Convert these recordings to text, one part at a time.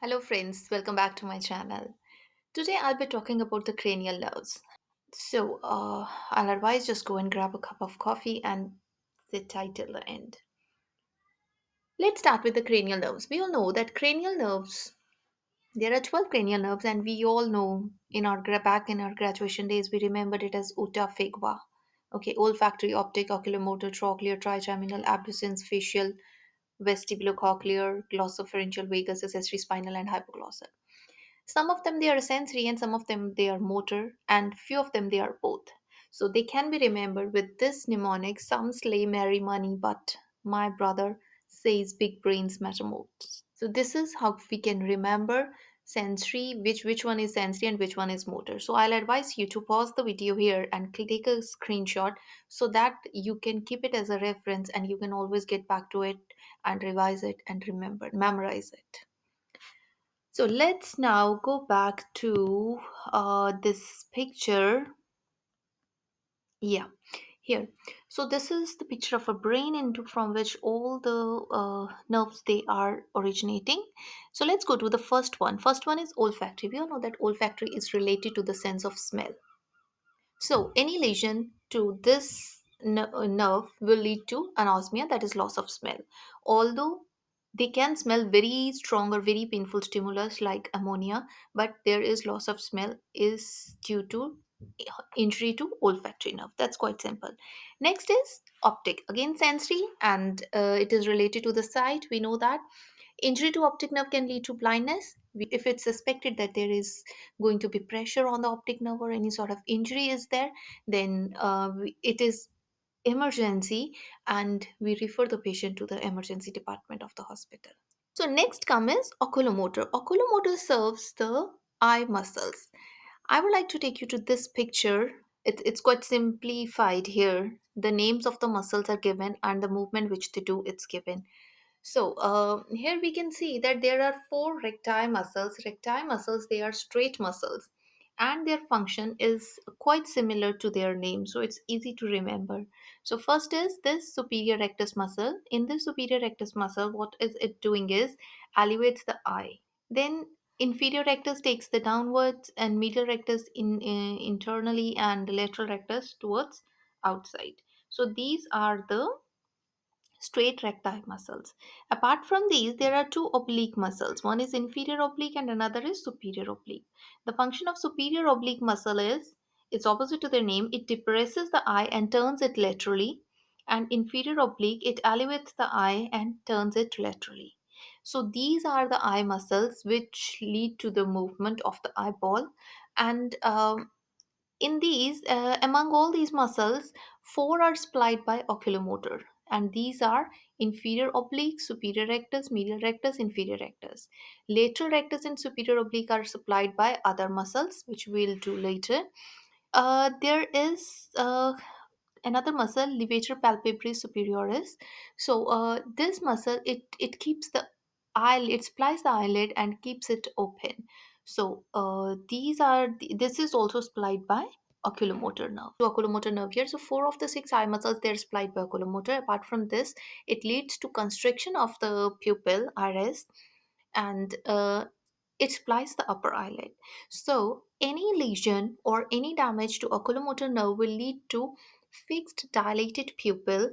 Hello, friends, welcome back to my channel. Today I'll be talking about the cranial nerves. I'll advise just go and grab a cup of coffee and sit tight till the end. Let's start with the cranial nerves. We all know that cranial nerves, there are 12 cranial nerves, and we all know back in our graduation days, we remembered it as uta figva. Okay, olfactory, optic, oculomotor, trochlear, trigeminal, abducens, facial, vestibulocochlear, glossopharyngeal, vagus, accessory spinal, and hypoglossal. Some of them they are sensory and some of them they are motor and few of them they are both. So they can be remembered with this mnemonic: some slay marry money, but my brother says big brains matter most. So this is how we can remember sensory, which one is sensory and which one is motor. So I'll advise you to pause the video here and take a screenshot so that you can keep it as a reference and you can always get back to it and revise it and memorize it. So let's now go back to this picture. Yeah, here. So this is the picture of a brain into from which all the nerves they are originating. So let's go to the first one. First one is olfactory. We all know that olfactory is related to the sense of smell. So, any lesion to this nerve will lead to anosmia, that is loss of smell. Although they can smell very strong or very painful stimulus like ammonia, but there is loss of smell is due to injury to olfactory nerve. That's quite simple. Next is optic, again sensory, and it is related to the sight. We know that injury to optic nerve can lead to blindness. If it's suspected that there is going to be pressure on the optic nerve or any sort of injury is there, then it is emergency and we refer the patient to the emergency department of the hospital. So next comes oculomotor. Oculomotor serves the eye muscles. I would like to take you to this picture. It's quite simplified here. The names of the muscles are given and the movement which they do it's given. So here we can see that there are four recti muscles. Recti muscles, they are straight muscles and their function is quite similar to their name. So it's easy to remember. So first is this superior rectus muscle. In this superior rectus muscle, what is it doing is elevates the eye. Then inferior rectus takes the downwards and medial rectus internally and lateral rectus towards outside. So these are the straight recti muscles. Apart from these, there are two oblique muscles. One is inferior oblique and another is superior oblique. The function of superior oblique muscle is it's opposite to their name. It depresses the eye and turns it laterally. And inferior oblique, it elevates the eye and turns it laterally. So these are the eye muscles which lead to the movement of the eyeball. And in these, among all these muscles, four are supplied by oculomotor, and these are inferior oblique, superior rectus, medial rectus, inferior rectus. Lateral rectus and superior oblique are supplied by other muscles, which we'll do later. There is another muscle, levator palpebrae superioris. So this muscle, it keeps the eyelid, it supplies the eyelid and keeps it open. So this is also supplied by oculomotor nerve. So oculomotor nerve here. So four of the six eye muscles they're supplied by oculomotor. Apart from this, it leads to constriction of the pupil iris and it supplies the upper eyelid. So, any lesion or any damage to oculomotor nerve will lead to fixed dilated pupil,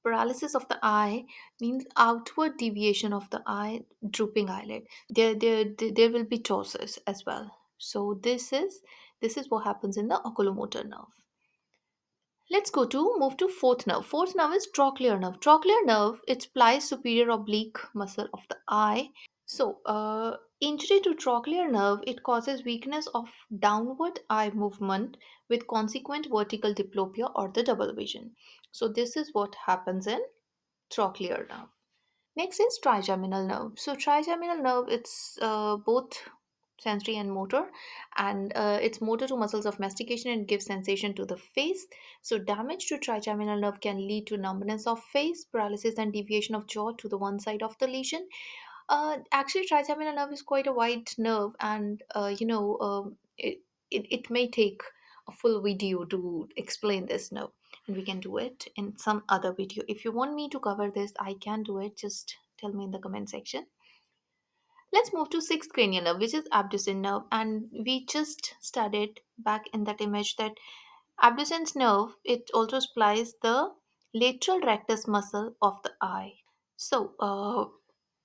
paralysis of the eye, means outward deviation of the eye, drooping eyelid. There will be ptosis as well. So, this is what happens in the oculomotor nerve. Let's move to fourth nerve. Fourth nerve is trochlear nerve. Trochlear nerve it supplies superior oblique muscle of the eye. So, injury to trochlear nerve it causes weakness of downward eye movement with consequent vertical diplopia or the double vision. So, this is what happens in trochlear nerve. Next is trigeminal nerve. So, trigeminal nerve it's both sensory and motor, and it's motor to muscles of mastication and gives sensation to the face. So, damage to trigeminal nerve can lead to numbness of face, paralysis, and deviation of jaw to the one side of the lesion. Actually, trigeminal nerve is quite a wide nerve, and it may take a full video to explain this nerve, and we can do it in some other video. If you want me to cover this, I can do it. Just tell me in the comment section. Let's move to sixth cranial nerve, which is abducens nerve. And we just studied back in that image that abducens nerve, it also supplies the lateral rectus muscle of the eye. So,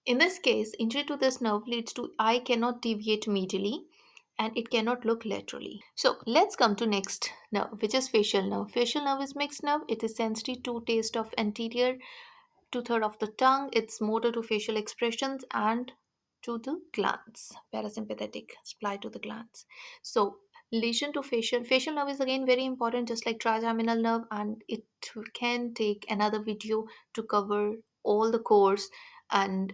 in this case, injury to this nerve leads to eye cannot deviate medially and it cannot look laterally. So let's come to next nerve, which is facial nerve. Facial nerve is mixed nerve. It is sensitive to taste of anterior two-third of the tongue. It's motor to facial expressions and to the glands. Parasympathetic supply to the glands. So lesion to facial nerve is again very important, just like trigeminal nerve, and it can take another video to cover all the cores and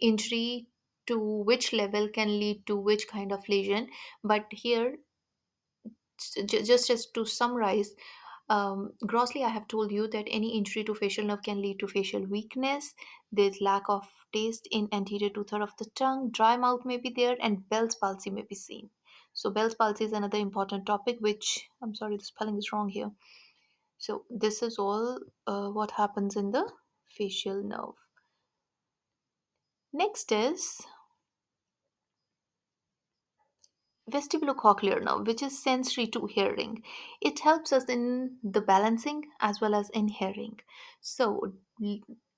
injury to which level can lead to which kind of lesion. But here, just as to summarize, grossly, I have told you that any injury to facial nerve can lead to facial weakness. There's lack of taste in anterior two-third of the tongue. Dry mouth may be there, and Bell's palsy may be seen. So Bell's palsy is another important topic, which I'm sorry, the spelling is wrong here. So this is all what happens in the facial nerve. Next is vestibulocochlear nerve, which is sensory to hearing. It helps us in the balancing as well as in hearing. So,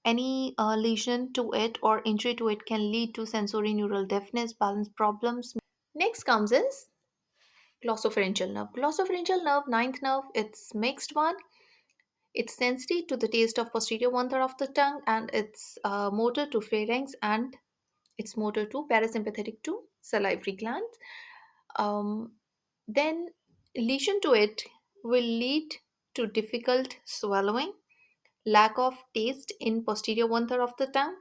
any lesion to it or injury to it can lead to sensory neural deafness, balance problems. Next comes is glossopharyngeal nerve. Glossopharyngeal nerve, ninth nerve, it's mixed one. It's sensitive to the taste of posterior one third of the tongue, and it's motor to pharynx, and it's motor to parasympathetic to salivary glands. Um, then lesion to it will lead to difficult swallowing, lack of taste in posterior one third of the tongue,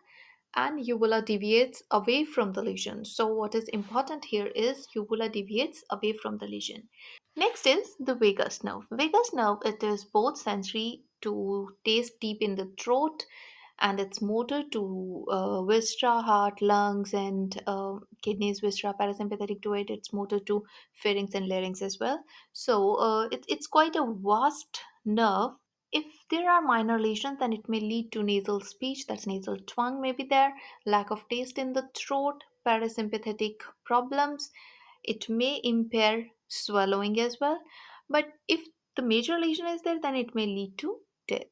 and uvula deviates away from the lesion. So what is important here is uvula deviates away from the lesion. Next is the vagus nerve. Vagus nerve, it is both sensory to taste deep in the throat, and it's motor to viscera, heart, lungs, and kidneys, viscera, parasympathetic to it. It's motor to pharynx and larynx as well. So it's quite a vast nerve. If there are minor lesions, then it may lead to nasal speech, that's nasal twang may be there, lack of taste in the throat, parasympathetic problems. It may impair swallowing as well. But if the major lesion is there, then it may lead to death.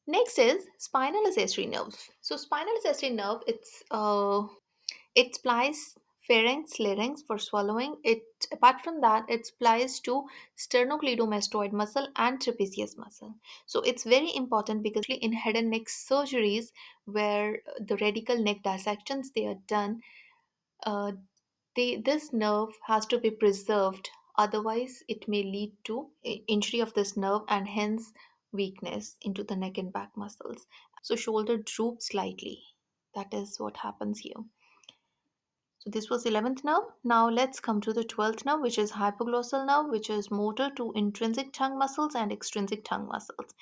Next is spinal accessory nerves. So spinal accessory nerve, it supplies pharynx, larynx for swallowing. It apart from that, it supplies to sternocleidomastoid muscle and trapezius muscle. So it's very important because in head and neck surgeries where the radical neck dissections they are done, uh, this nerve has to be preserved. Otherwise, it may lead to injury of this nerve and hence weakness into the neck and back muscles. So shoulder droops slightly. That is what happens here. So this was 11th nerve. Now let's come to the 12th nerve, which is hypoglossal nerve, which is motor to intrinsic tongue muscles and extrinsic tongue muscles.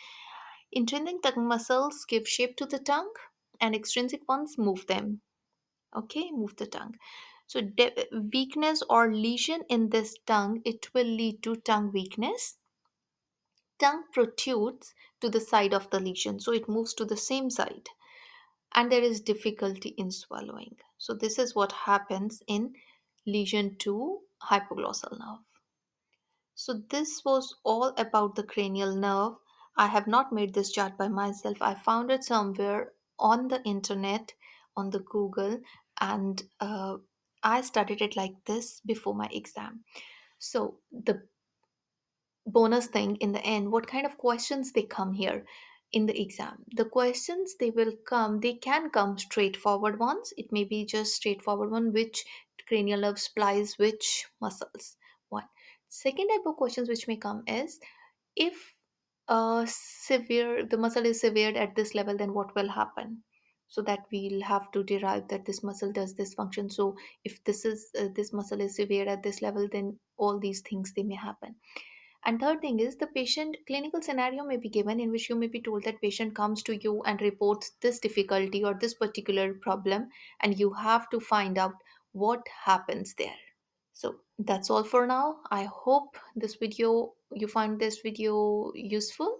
Intrinsic tongue muscles give shape to the tongue, and extrinsic ones move them. Okay, move the tongue. So weakness or lesion in this tongue, it will lead to tongue weakness. Tongue protrudes to the side of the lesion, so it moves to the same side, and there is difficulty in swallowing. So this is what happens in lesion to hypoglossal nerve. So this was all about the cranial nerve. I have not made this chart by myself. I found it somewhere on the internet, on the Google, and I studied it like this before my exam. So the bonus thing in the end, what kind of questions they come here in the exam? The questions they will come, they can come straightforward ones. It may be just straightforward one, which cranial nerve supplies which muscles. One second type of questions which may come is, if severe the muscle is severed at this level, then what will happen? So that we'll have to derive that this muscle does this function. So if this muscle is severed at this level, then all these things they may happen. And third thing is, the patient clinical scenario may be given in which you may be told that patient comes to you and reports this difficulty or this particular problem, and you have to find out what happens there. So that's all for now. I hope this video you find this video useful.